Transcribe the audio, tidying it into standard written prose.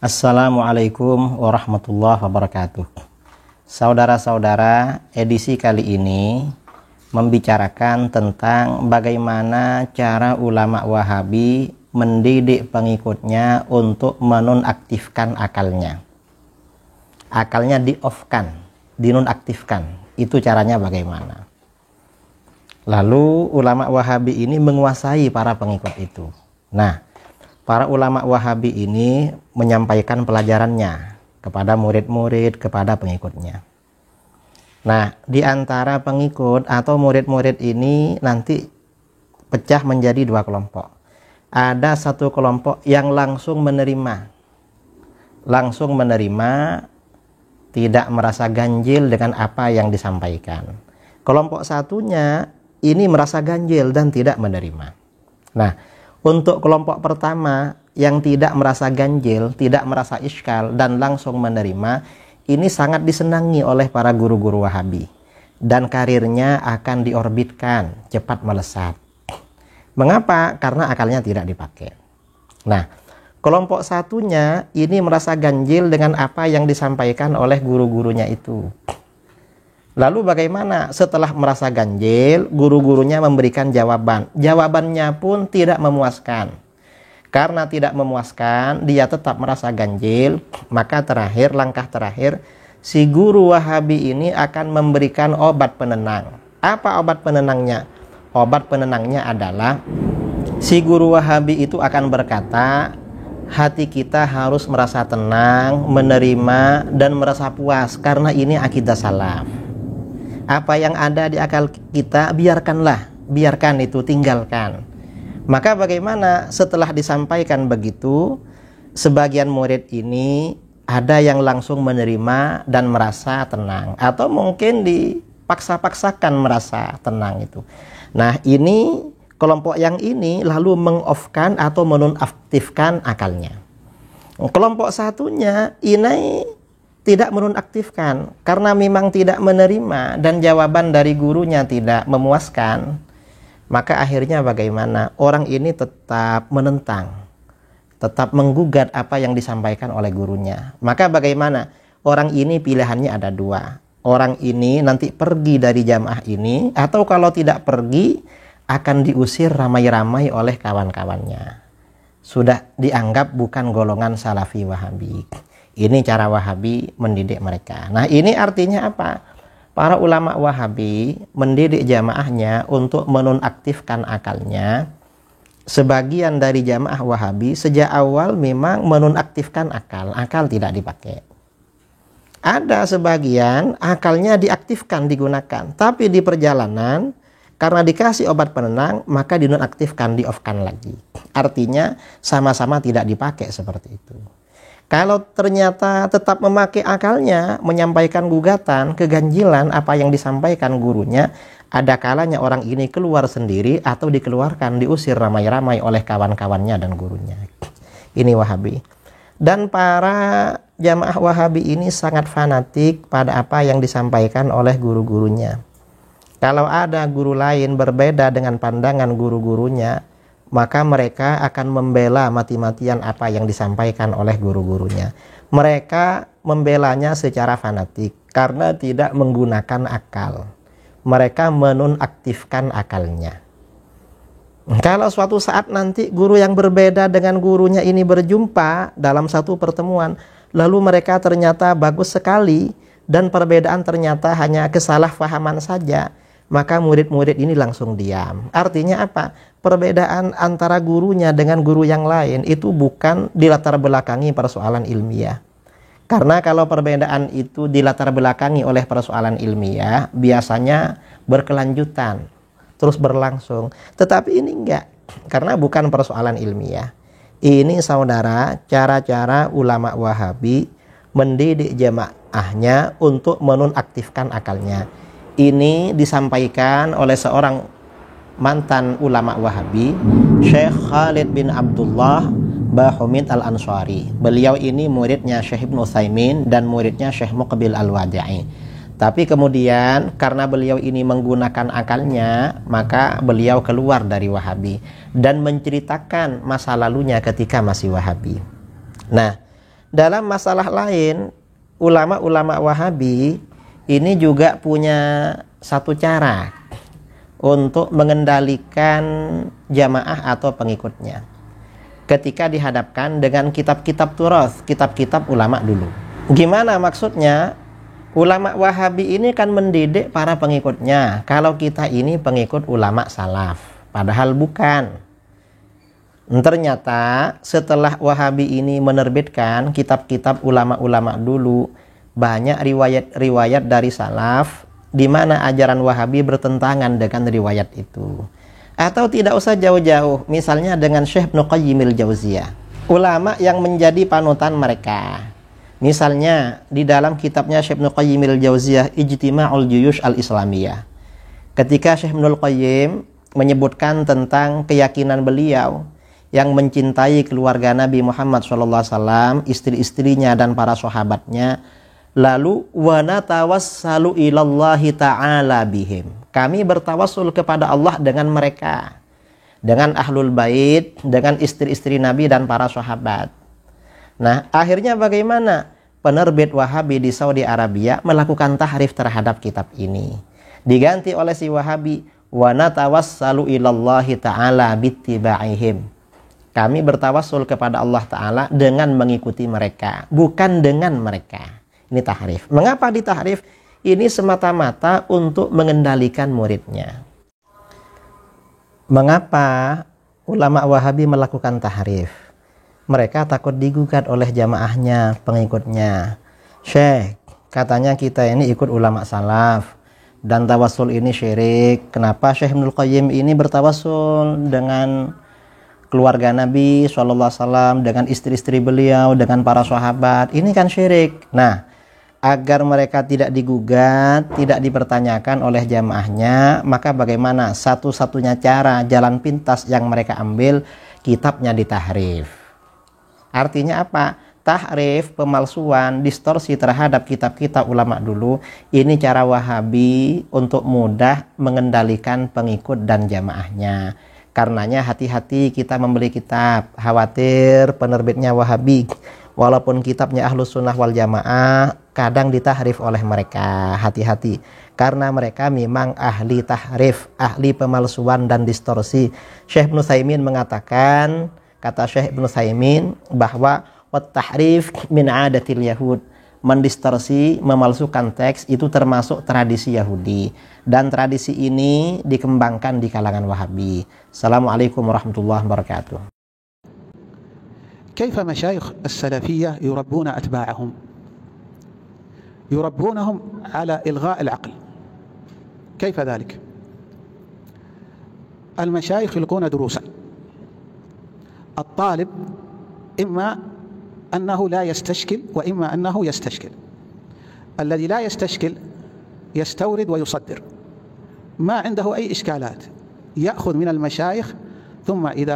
Assalamualaikum warahmatullahi wabarakatuh. Saudara-saudara, edisi kali ini membicarakan tentang bagaimana cara ulama Wahabi mendidik pengikutnya untuk menonaktifkan akalnya. Akalnya di-off-kan, dinonaktifkan. Itu caranya bagaimana? Lalu ulama Wahabi ini menguasai para pengikut itu. Nah, para ulama Wahabi ini menyampaikan pelajarannya kepada murid-murid, kepada pengikutnya. Nah, di antara pengikut atau murid-murid ini nanti pecah menjadi dua kelompok. Ada satu kelompok yang langsung menerima, tidak merasa ganjil dengan apa yang disampaikan. Kelompok satunya ini merasa ganjil dan tidak menerima. Nah, untuk kelompok pertama yang tidak merasa ganjil, tidak merasa iskal dan langsung menerima, ini sangat disenangi oleh para guru-guru Wahabi dan karirnya akan diorbitkan, cepat melesat. Mengapa? Karena akalnya tidak dipakai. Nah, kelompok satunya ini merasa ganjil dengan apa yang disampaikan oleh guru-gurunya itu. Lalu bagaimana? Setelah merasa ganjil, guru-gurunya memberikan jawaban. Jawabannya pun tidak memuaskan. Karena tidak memuaskan, dia tetap merasa ganjil. Maka langkah terakhir, si guru Wahabi ini akan memberikan obat penenang. Apa obat penenangnya? Obat penenangnya adalah si guru Wahabi itu akan berkata, hati kita harus merasa tenang, menerima, dan merasa puas. Karena ini akidah salaf. Apa yang ada di akal kita biarkan itu, tinggalkan. Maka bagaimana setelah disampaikan begitu, sebagian murid ini ada yang langsung menerima dan merasa tenang, atau mungkin dipaksa-paksakan merasa tenang itu. Nah, ini kelompok yang ini lalu meng-off-kan atau menonaktifkan akalnya. Kelompok satunya ini tidak menonaktifkan karena memang tidak menerima dan jawaban dari gurunya tidak memuaskan. Maka akhirnya bagaimana? Orang ini tetap menentang, tetap menggugat apa yang disampaikan oleh gurunya. Maka bagaimana? Orang ini pilihannya ada dua. Orang ini nanti pergi dari jamaah ini, atau kalau tidak pergi akan diusir ramai-ramai oleh kawan-kawannya. Sudah dianggap bukan golongan Salafi Wahabi. Ini cara Wahabi mendidik mereka. Nah, ini artinya apa? Para ulama Wahabi mendidik jamaahnya untuk menonaktifkan akalnya. Sebagian dari jamaah Wahabi sejak awal memang menonaktifkan akal tidak dipakai. Ada sebagian akalnya diaktifkan, digunakan. Tapi di perjalanan, karena dikasih obat penenang, maka dinonaktifkan, di-off-kan lagi. Artinya sama-sama tidak dipakai seperti itu. Kalau ternyata tetap memakai akalnya, menyampaikan gugatan, keganjilan apa yang disampaikan gurunya, ada kalanya orang ini keluar sendiri atau dikeluarkan, diusir ramai-ramai oleh kawan-kawannya dan gurunya. Ini Wahabi. Dan para jamaah Wahabi ini sangat fanatik pada apa yang disampaikan oleh guru-gurunya. Kalau ada guru lain berbeda dengan pandangan guru-gurunya, maka mereka akan membela mati-matian apa yang disampaikan oleh guru-gurunya. Mereka membelanya secara fanatik karena tidak menggunakan akal. Mereka menonaktifkan akalnya. Kalau suatu saat nanti guru yang berbeda dengan gurunya ini berjumpa dalam satu pertemuan, lalu mereka ternyata bagus sekali dan perbedaan ternyata hanya kesalahpahaman saja, maka murid-murid ini langsung diam. Artinya apa? Perbedaan antara gurunya dengan guru yang lain itu bukan dilatar belakangi persoalan ilmiah. Karena kalau perbedaan itu dilatar belakangi oleh persoalan ilmiah, biasanya berkelanjutan, terus berlangsung. Tetapi ini enggak, karena bukan persoalan ilmiah. Ini saudara, cara-cara ulama Wahabi mendidik jamaahnya untuk menonaktifkan akalnya. Ini disampaikan oleh seorang mantan ulama Wahabi, Syekh Khalid bin Abdullah Bahumid Al-Ansari. Beliau ini muridnya Syekh Ibnu Utsaimin dan muridnya Syekh Muqbil Al-Wadi'i. Tapi kemudian karena beliau ini menggunakan akalnya, maka beliau keluar dari Wahabi dan menceritakan masa lalunya ketika masih Wahabi. Nah, dalam masalah lain, ulama-ulama Wahabi ini juga punya satu cara untuk mengendalikan jamaah atau pengikutnya ketika dihadapkan dengan kitab-kitab turas, kitab-kitab ulama dulu. Gimana maksudnya? Ulama Wahabi ini kan mendidik para pengikutnya kalau kita ini pengikut ulama salaf, padahal bukan. Ternyata setelah Wahabi ini menerbitkan kitab-kitab ulama-ulama dulu, banyak riwayat-riwayat dari salaf di mana ajaran Wahabi bertentangan dengan riwayat itu. Atau tidak usah jauh-jauh, misalnya dengan Syekh Ibnu Qayyim al-Jauziyah, ulama yang menjadi panutan mereka. Misalnya di dalam kitabnya Syekh Ibnu Qayyim al-Jauziyah Ijtima'ul Juyush al-Islamiyah, ketika Syekh Ibnu Qayyim menyebutkan tentang keyakinan beliau yang mencintai keluarga Nabi Muhammad SAW, istri-istrinya dan para sahabatnya, lalu wa natawassalu ilallahi ta'ala bihim, kami bertawassul kepada Allah dengan mereka, dengan ahlul bait, dengan istri-istri Nabi dan para sahabat. Nah, akhirnya bagaimana? Penerbit Wahabi di Saudi Arabia melakukan tahrif terhadap kitab ini. Diganti oleh si Wahabi, wa natawassalu ilallahi ta'ala bittiba'ihim, kami bertawassul kepada Allah Ta'ala dengan mengikuti mereka, bukan dengan mereka. Ini tahrif. Mengapa ditahrif? Ini semata-mata untuk mengendalikan muridnya. Mengapa ulama Wahabi melakukan tahrif? Mereka takut digugat oleh jamaahnya, pengikutnya. Syekh, katanya kita ini ikut ulama salaf dan tawassul ini syirik. Kenapa Syekh Ibnu Qayyim ini bertawassul dengan keluarga Nabi SAW, dengan istri-istri beliau, dengan para sahabat? Ini kan syirik. Nah, agar mereka tidak digugat, tidak dipertanyakan oleh jamaahnya, maka bagaimana? Satu-satunya cara, jalan pintas yang mereka ambil, kitabnya ditahrif. Artinya apa? Tahrif, pemalsuan, distorsi terhadap kitab-kitab ulama dulu. Ini cara Wahabi untuk mudah mengendalikan pengikut dan jamaahnya. Karenanya hati-hati kita membeli kitab, khawatir penerbitnya Wahabi, walaupun kitabnya Ahlus Sunnah wal Jamaah, kadang ditahrif oleh mereka. Hati-hati, karena mereka memang ahli tahrif, ahli pemalsuan dan distorsi. Syekh Ibnu Utsaimin mengatakan, kata Syekh Ibnu Utsaimin, bahwa wat tahrif min adatil yahud, mendistorsi, memalsukan teks itu termasuk tradisi Yahudi, dan tradisi ini dikembangkan di kalangan Wahabi. Assalamualaikum warahmatullahi wabarakatuh. كيف مشايخ السلفية يربون أتباعهم؟ يربونهم على إلغاء العقل. كيف ذلك؟ المشايخ يلقون دروسا، الطالب إما أنه لا يستشكل وإما أنه يستشكل. الذي لا يستشكل يستورد ويصدر، ما عنده أي إشكالات، يأخذ من المشايخ، ثم إذا